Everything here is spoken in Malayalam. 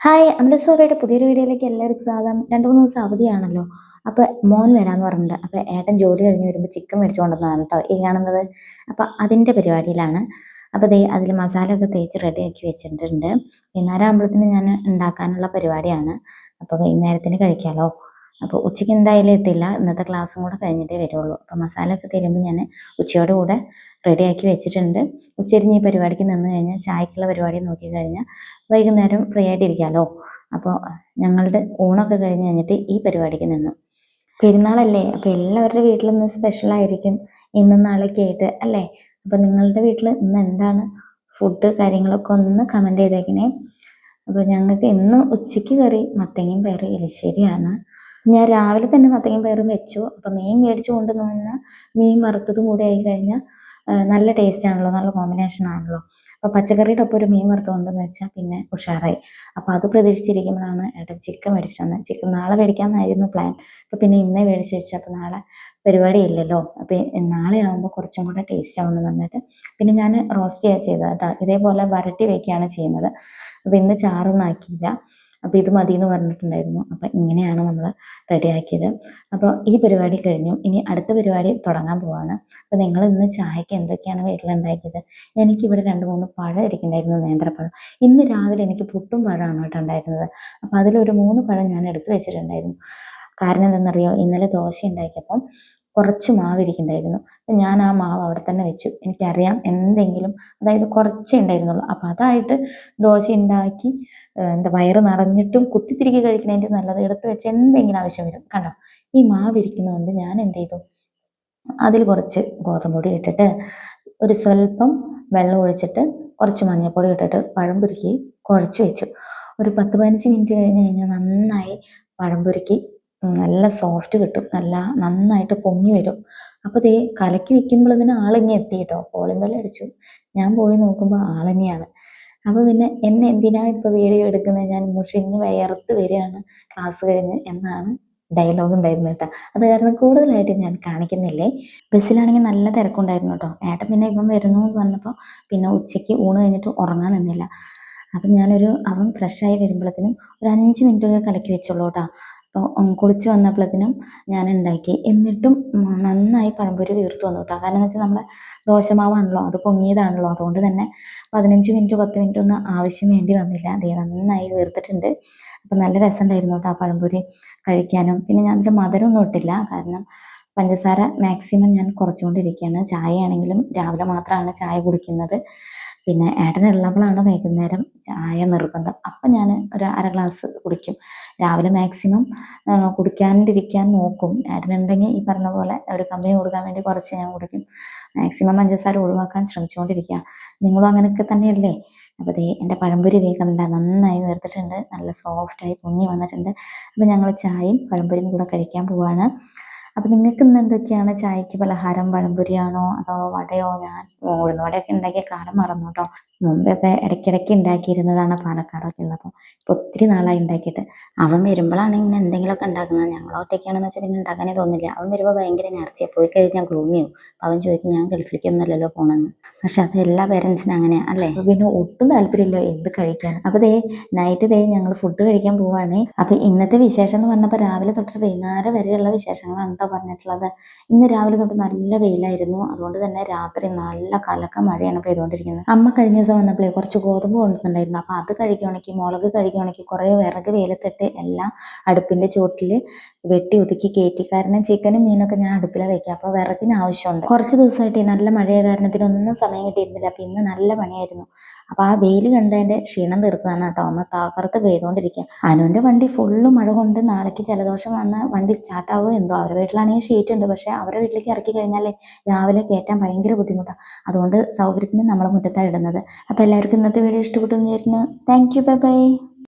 ഹായ്, അമൃതസോറയുടെ പുതിയൊരു വീഡിയോയിലേക്ക് എല്ലാവർക്കും സ്വാഗതം. 2-3 ദിവസം അവധിയാണല്ലോ. അപ്പോൾ മോൻ വരാമെന്ന് പറഞ്ഞിട്ടുണ്ട്. അപ്പോൾ ഏട്ടൻ ജോലി കഴിഞ്ഞ് വരുമ്പോൾ ചിക്കൻ മേടിച്ചു കൊണ്ടുവന്നതാണ് കേട്ടോ ഈ കാണുന്നത്. അപ്പോൾ അതിൻ്റെ പരിപാടിയിലാണ്. അപ്പോൾ ദേ അതിൽ മസാലയൊക്കെ തേച്ച് റെഡിയാക്കി വെച്ചിട്ടുണ്ട്. വൈകുന്നേരം ആകുമ്പോഴത്തേന് ഞാൻ ഉണ്ടാക്കാനുള്ള പരിപാടിയാണ്. അപ്പോൾ വൈകുന്നേരത്തിന് കഴിക്കാമല്ലോ. അപ്പോൾ ഉച്ചയ്ക്ക് എന്തായാലും എത്തില്ല, ഇന്നത്തെ ക്ലാസ്സും കൂടെ കഴിഞ്ഞിട്ടേ വരുള്ളൂ. അപ്പോൾ മസാലയൊക്കെ തരുമ്പോൾ ഞാൻ ഉച്ചയോടെ കൂടെ റെഡിയാക്കി വെച്ചിട്ടുണ്ട്. ഉച്ചരിഞ്ഞ് ഈ പരിപാടിക്ക് നിന്ന് കഴിഞ്ഞാൽ ചായക്കുള്ള പരിപാടി നോക്കി കഴിഞ്ഞാൽ വൈകുന്നേരം ഫ്രീ ആയിട്ടിരിക്കാമല്ലോ. അപ്പോൾ ഞങ്ങളുടെ ഊണൊക്കെ കഴിഞ്ഞ് കഴിഞ്ഞിട്ട് ഈ പരിപാടിക്ക് നിന്നു. പെരുന്നാളല്ലേ, അപ്പോൾ എല്ലാവരുടെ വീട്ടിൽ ഇന്ന് സ്പെഷ്യലായിരിക്കും, ഇന്നും നാളെയൊക്കെ ആയിട്ട് അല്ലേ. അപ്പോൾ നിങ്ങളുടെ വീട്ടിൽ ഇന്ന് എന്താണ് ഫുഡ് കാര്യങ്ങളൊക്കെ ഒന്ന് കമൻറ്റ് ചെയ്തേക്കണേ. അപ്പോൾ ഞങ്ങൾക്ക് ഇന്ന് ഉച്ചയ്ക്ക് കറി മത്തങ്ങയും പയറും എലിശ്ശേരിയാണ്. ഞാൻ രാവിലെ തന്നെ മത്തങ്ങയും പയറും വെച്ചു. അപ്പോൾ മീൻ മേടിച്ച് കൊണ്ടുവന്ന് കഴിഞ്ഞാൽ മീൻ വറുത്തതും കൂടി ആയി കഴിഞ്ഞാൽ നല്ല ടേസ്റ്റ് ആണല്ലോ, നല്ല കോമ്പിനേഷൻ ആണല്ലോ. അപ്പോൾ പച്ചക്കറിയുടെ ഒപ്പം ഒരു മീൻ വറുത്ത് കൊണ്ടെന്ന് വെച്ചാൽ പിന്നെ ഉഷാറായി. അപ്പോൾ അത് പ്രതീക്ഷിച്ചിരിക്കുമ്പോഴാണ് ഏട്ടൻ ചിക്കൻ മേടിച്ചിട്ട് വന്നത്. ചിക്കൻ നാളെ മേടിക്കാമെന്നായിരുന്നു പ്ലാൻ. അപ്പോൾ പിന്നെ ഇന്നേ മേടിച്ച് വെച്ചു. അപ്പോൾ നാളെ പരിപാടി ഇല്ലല്ലോ, അപ്പോൾ നാളെ ആകുമ്പോൾ കുറച്ചും കൂടെ ടേസ്റ്റ് ആവുമെന്ന് പറഞ്ഞിട്ട് പിന്നെ ഞാൻ റോസ്റ്റ് ചെയ്തത് കേട്ടോ. ഇതേപോലെ വരട്ടി വയ്ക്കുകയാണ് ചെയ്യുന്നത്. അപ്പോൾ ഇന്ന് ചാറൊന്നും ആക്കിയില്ല. അപ്പോൾ ഇത് മതി എന്ന് പറഞ്ഞിട്ടുണ്ടായിരുന്നു. അപ്പോൾ ഇങ്ങനെയാണ് നമ്മൾ റെഡിയാക്കിയത്. അപ്പോൾ ഈ പരിപാടി കഴിഞ്ഞു. ഇനി അടുത്ത പരിപാടി തുടങ്ങാൻ പോവാണ്. അപ്പോൾ നിങ്ങൾ ഇന്ന് ചായക്ക് എന്തൊക്കെയാണ് വീട്ടിലുണ്ടാക്കിയത്? എനിക്കിവിടെ 2-3 പഴം ഇരിക്കുന്നുണ്ടായിരുന്നു, നേന്ത്രപ്പഴം. ഇന്ന് രാവിലെ എനിക്ക് പുട്ടും പഴമാണ് കേട്ടോ ഉണ്ടായിരുന്നത്. അപ്പോൾ അതിലൊരു 3 പഴം ഞാൻ എടുത്തു വെച്ചിട്ടുണ്ടായിരുന്നു. കാരണം എന്തെന്നറിയോ, ഇന്നലെ ദോശ ഉണ്ടാക്കിയപ്പം കുറച്ച് മാവ് ഇരിക്കുന്നുണ്ടായിരുന്നു. അപ്പം ഞാൻ ആ മാവ് അവിടെ തന്നെ വെച്ചു. എനിക്കറിയാം എന്തെങ്കിലും, അതായത് കുറച്ചേ ഉണ്ടായിരുന്നുള്ളൂ. അപ്പോൾ അതായിട്ട് ദോശ ഉണ്ടാക്കി എന്താ വയറ് നിറഞ്ഞിട്ടും കുത്തിത്തിരിക്കി കഴിക്കണതിൻ്റെ നല്ലത് എടുത്ത് വെച്ച് എന്തെങ്കിലും ആവശ്യം വരും. കണ്ടോ, ഈ മാവ് ഇരിക്കുന്നതുകൊണ്ട് ഞാൻ എന്ത് ചെയ്തു, അതിൽ കുറച്ച് ഗോതമ്പ് പൊടി ഇട്ടിട്ട് ഒരു സ്വല്പം വെള്ളം ഒഴിച്ചിട്ട് കുറച്ച് മഞ്ഞൾപ്പൊടി ഇട്ടിട്ട് പഴംപൊരിക്ക് കുഴച്ച് വെച്ചു. ഒരു 10-15 മിനിറ്റ് കഴിഞ്ഞ് കഴിഞ്ഞാൽ നന്നായി പഴംപൊരിക്ക് നല്ല സോഫ്റ്റ് കിട്ടും, നല്ല നന്നായിട്ട് പൊങ്ങി വരും. അപ്പോൾ ദേ കലക്കി വെക്കുമ്പോൾ ഇതിന് ആളിങ്ങി എത്തി കേട്ടോ. കോളിംഗ് ബെൽ അടിച്ചു. ഞാൻ പോയി നോക്കുമ്പോൾ ആളെന്നെയാണ്. അപ്പോൾ പിന്നെ എന്നെ എന്തിനാ ഇപ്പോൾ വീഡിയോ എടുക്കുന്നത്, ഞാൻ മുഷിഞ്ഞ് വിയർത്ത് വരികയാണ് ക്ലാസ് കഴിഞ്ഞ് എന്നാണ് ഡയലോഗ് ഉണ്ടായിരുന്നു കേട്ടോ. അത് കാരണം കൂടുതലായിട്ട് ഞാൻ കാണിക്കുന്നില്ലേ. ബസ്സിലാണെങ്കിൽ നല്ല തിരക്കുണ്ടായിരുന്നു കേട്ടോ. ഏട്ടൻ പിന്നെ ഇവൻ വരുന്നു എന്ന് പറഞ്ഞപ്പോൾ പിന്നെ ഉച്ചയ്ക്ക് ഊണ് കഴിഞ്ഞിട്ട് ഉറങ്ങാൻ നിന്നില്ല. അപ്പം അവൻ ഫ്രഷായി വരുമ്പോഴത്തേനും ഒരു 5 മിനിറ്റൊക്കെ കലക്കി വെച്ചോളൂ കേട്ടോ. അപ്പോൾ കുളിച്ച് വന്നപ്പോഴത്തേനും ഞാൻ ഉണ്ടാക്കി. എന്നിട്ടും നന്നായി പഴംപൊരി വീർത്ത് വന്നു കേട്ടോ. കാരണം എന്ന് വെച്ചാൽ നമ്മുടെ ദോശമാവാണല്ലോ, അത് പൊങ്ങിയതാണല്ലോ. അതുകൊണ്ട് തന്നെ 15 മിനിറ്റ് 10 മിനിറ്റ് ഒന്നും ആവശ്യം വേണ്ടി വന്നില്ല. അതേ നന്നായി വീർത്തിട്ടുണ്ട്. അപ്പം നല്ല രസമുണ്ടായിരുന്നു കേട്ടോ ആ പഴംപൊരി കഴിക്കാനും. പിന്നെ ഞാൻ അതിൽ മധുരമൊന്നും ഇട്ടില്ല, കാരണം പഞ്ചസാര മാക്സിമം ഞാൻ കുറച്ചുകൊണ്ടിരിക്കുകയാണ്. ചായ ആണെങ്കിലും രാവിലെ മാത്രമാണ് ചായ കുടിക്കുന്നത്. പിന്നെ ഏട്ടനുള്ളപ്പോഴാണ് വൈകുന്നേരം ചായ നിർബന്ധം. അപ്പം ഞാൻ ഒരു അര ഗ്ലാസ് കുടിക്കും. രാവിലെ മാക്സിമം കുടിക്കാണ്ടിരിക്കാൻ നോക്കും. ഏട്ടനുണ്ടെങ്കിൽ ഈ പറഞ്ഞ പോലെ ഒരു കമ്പനി കൊടുക്കാൻ വേണ്ടി കുറച്ച് ഞാൻ കുടിക്കും. മാക്സിമം പഞ്ചസാര ഒഴിവാക്കാൻ ശ്രമിച്ചുകൊണ്ടിരിക്കുക. നിങ്ങളും അങ്ങനെയൊക്കെ തന്നെയല്ലേ? അപ്പോൾ ദേ എൻ്റെ പഴംപൊരി ദേ കണ്ട നന്നായി വേർത്തിട്ടുണ്ട്, നല്ല സോഫ്റ്റായി പൊങ്ങി വന്നിട്ടുണ്ട്. അപ്പോൾ ഞങ്ങൾ ചായയും പഴംപൊരിയും കൂടെ കഴിക്കാൻ പോവാണ്. അപ്പോൾ നിങ്ങൾക്ക് ഇന്ന് എന്തൊക്കെയാണ് ചായക്ക് പലഹാരം? പഴംപൊരിയാണോ അതോ വടയോ? ഞാൻ ഉഴുന്ന് വടയൊക്കെ ഉണ്ടാക്കിയ കാലം മറന്നു കേട്ടോ. മുമ്പൊക്കെ ഇടയ്ക്കിടയ്ക്ക് ഉണ്ടാക്കിയിരുന്നതാണ് പാലക്കാടൊക്കെ ഉള്ളപ്പോൾ. ഇപ്പോൾ ഒത്തിരി നാളായി ഉണ്ടാക്കിയിട്ട്. അവൻ വരുമ്പോഴാണ് ഇങ്ങനെ എന്തെങ്കിലുമൊക്കെ ഉണ്ടാക്കുന്നത്. ഞങ്ങൾ ഒറ്റയ്ക്കാണെന്ന് വെച്ചാൽ ഇങ്ങനെ ഉണ്ടാക്കാനേ തോന്നില്ല. അവൻ വരുമ്പോൾ ഭയങ്കര നേർച്ചയാണ്, പോയി കഴിഞ്ഞാൽ ഗ്ലൂമിയോ. അവൻ ചോദിക്കും ഞാൻ ഗൾഫിലേക്കൊന്നുമല്ലല്ലോ പോകണമെന്ന്. പക്ഷെ അത് എല്ലാ പേരൻസിനും അങ്ങനെയാണ് അല്ലേ. അപ്പോൾ പിന്നെ ഒട്ടും താല്പര്യമില്ല എന്ത് കഴിക്കാൻ. അപ്പോൾ ദേ നൈറ്റ് ഞങ്ങൾ ഫുഡ് കഴിക്കാൻ പോവുകയാണ്. അപ്പോൾ ഇന്നത്തെ വിശേഷം എന്ന് പറഞ്ഞപ്പോൾ രാവിലെ തൊട്ട് വൈകുന്നേരം വരെയുള്ള വിശേഷങ്ങളാണ് കേട്ടോ പറഞ്ഞിട്ടുള്ളത്. ഇന്ന് രാവിലെ തൊട്ട് നല്ല വെയിലായിരുന്നു. അതുകൊണ്ട് തന്നെ രാത്രി നല്ല കലക്ക മഴയാണ് പെയ്തുകൊണ്ടിരിക്കുന്നത്. അമ്മ കഴിഞ്ഞ ദിവസം വന്നപ്പോഴേ കുറച്ച് ഗോതമ്പ് കൊണ്ടുവന്നിട്ടുണ്ടായിരുന്നു. അപ്പോൾ അത് കഴുകി മുളക് കഴുകി കുറേ വിറക് വെയിലത്തിട്ട് എല്ലാം അടുപ്പിൻ്റെ ചുവട്ടിൽ വെട്ടി ഒതുക്കി കയറ്റി. കാരണം ചിക്കനും മീനൊക്കെ ഞാൻ അടുപ്പിലാണ് വയ്ക്കുക. അപ്പോൾ വിറകിന് ആവശ്യമുണ്ട്. കുറച്ച് ദിവസമായിട്ട് നല്ല മഴയായ കാരണത്തിനൊന്നും സമയം കിട്ടിയിരുന്നില്ല. അപ്പോൾ ഇന്ന് നല്ല പണിയായിരുന്നു. അപ്പോൾ ആ വെയിൽ കണ്ടതിൻ്റെ ക്ഷീണം തീർത്തതാണ് കേട്ടോ. ഒന്ന് തകർത്ത് പെയ്തുകൊണ്ടിരിക്കുക. അനുവിൻ്റെ വണ്ടി ഫുള്ള് മഴ കൊണ്ട് നാളേക്ക് ജലദോഷം വന്ന് വണ്ടി സ്റ്റാർട്ടാവുമോ എന്തോ. അവരുടെ വീട്ടിലാണെങ്കിൽ ഷീറ്റ് ഉണ്ട്, പക്ഷേ അവരുടെ വീട്ടിലേക്ക് ഇറക്കി കഴിഞ്ഞാൽ രാവിലെ കയറ്റാൻ ഭയങ്കര ബുദ്ധിമുട്ടാണ്. അതുകൊണ്ട് സൗകര്യത്തിന് നമ്മൾ മുറ്റത്താണ് ഇടുന്നത്. അപ്പോൾ എല്ലാവർക്കും ഇന്നത്തെ വീഡിയോ ഇഷ്ടപ്പെട്ടു എന്ന് വിചാരിക്കുന്നു. Thank you, bye bye.